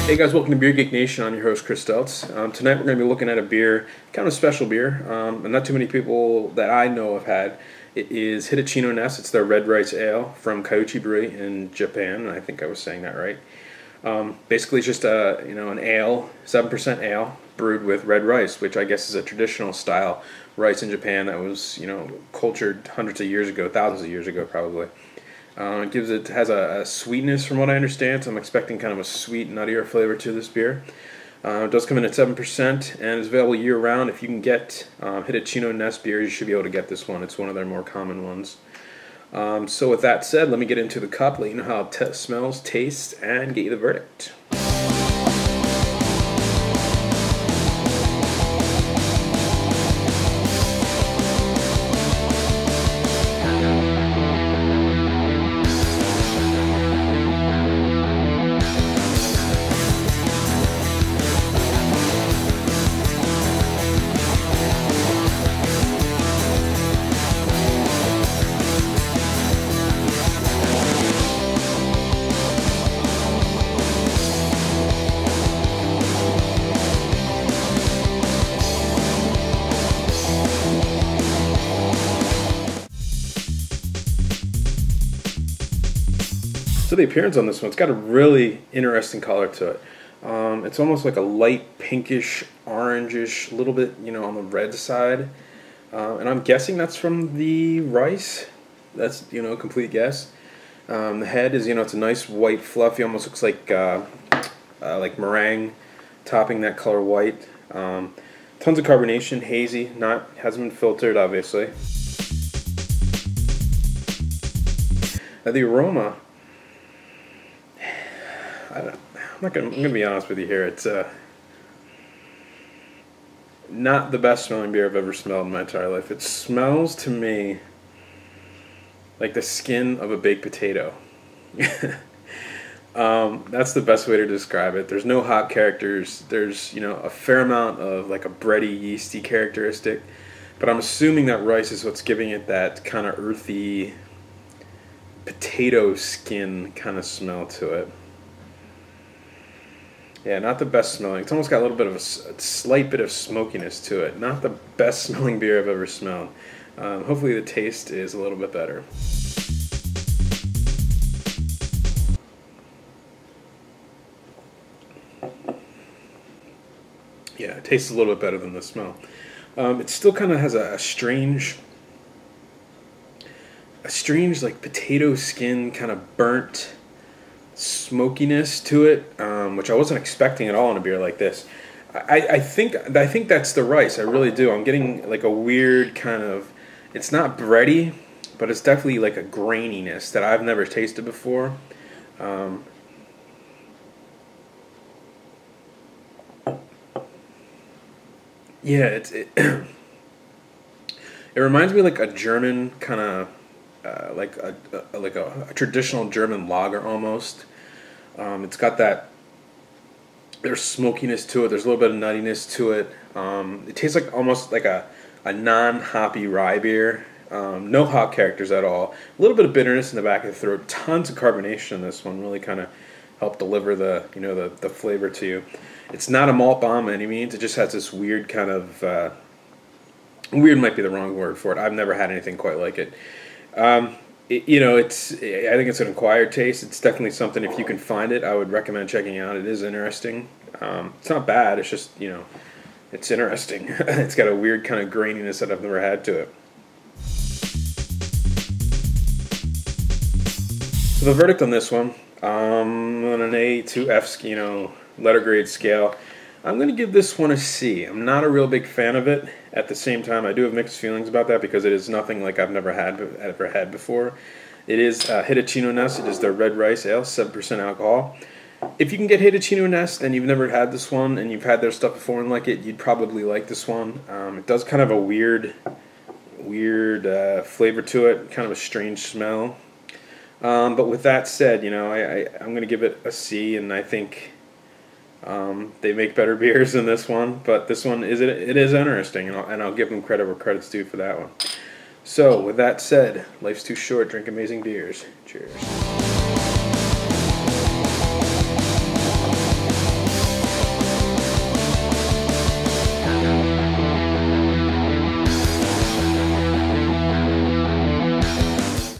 Hey guys, welcome to Beer Geek Nation. I'm your host Chris Steltz. Tonight we're going to be looking at a beer, kind of a special beer, and not too many people that I know have had. It is Hitachino Nest. It's their red rice ale from Kaiuchi Brewing in Japan, and I think I was saying that right. Basically, it's just an ale, 7% ale brewed with red rice, which I guess is a traditional style rice in Japan that was cultured hundreds of years ago, thousands of years ago probably. It has a sweetness from what I understand, so I'm expecting kind of a sweet, nuttier flavor to this beer. It does come in at 7% and is available year round. If you can get Hitachino Nest beer, you should be able to get this one. It's one of their more common ones. So with that said, let me get into the cup, let you know how it smells, tastes, and get you the verdict. So the appearance on this one, it's got a really interesting color to it. It's almost like a light pinkish, orangish, a little bit, on the red side. And I'm guessing that's from the rice. That's, a complete guess. The head is, it's a nice white fluffy, almost looks like meringue topping that color white. Tons of carbonation, hazy, hasn't been filtered, obviously. Now the aroma, I'm gonna be honest with you here. It's not the best smelling beer I've ever smelled in my entire life. It smells to me like the skin of a baked potato. That's the best way to describe it. There's no hop characters. There's a fair amount of like a bready, yeasty characteristic, but I'm assuming that rice is what's giving it that kind of earthy potato skin kind of smell to it. Yeah, not the best smelling. It's almost got a little bit of a slight bit of smokiness to it. Not the best smelling beer I've ever smelled. Hopefully the taste is a little bit better. Yeah, it tastes a little bit better than the smell. It still kind of has a strange like potato skin, kind of burnt smokiness to it, which I wasn't expecting at all in a beer like this. I think that's the rice. I really do. I'm getting like a weird kind of, it's not bready, but it's definitely like a graininess that I've never tasted before. Yeah, it reminds me like a German kind of like a traditional German lager almost. It's got there's smokiness to it. There's a little bit of nuttiness to it. It tastes like almost like a non-hoppy rye beer. No hop characters at all. A little bit of bitterness in the back of the throat. Tons of carbonation in this one. Really kind of help deliver the the flavor to you. It's not a malt bomb by any means. It just has this weird kind of weird might be the wrong word for it. I've never had anything quite like it. I think it's an acquired taste. It's definitely something, if you can find it, I would recommend checking out. It is interesting. It's not bad. It's just, it's interesting. It's got a weird kind of graininess that I've never had to it. So the verdict on this one, on an A to F, letter grade scale, I'm going to give this one a C. I'm not a real big fan of it. At the same time, I do have mixed feelings about that because it is nothing like I've ever had before. It is Hitachino Nest. It is their red rice ale, 7% alcohol. If you can get Hitachino Nest and you've never had this one and you've had their stuff before and like it, you'd probably like this one. It does kind of a weird flavor to it, kind of a strange smell. But with that said, I'm going to give it a C, and I think they make better beers than this one, but this one it is interesting, and I'll give them credit where credit's due for that one. So with that said, life's too short. Drink amazing beers. Cheers.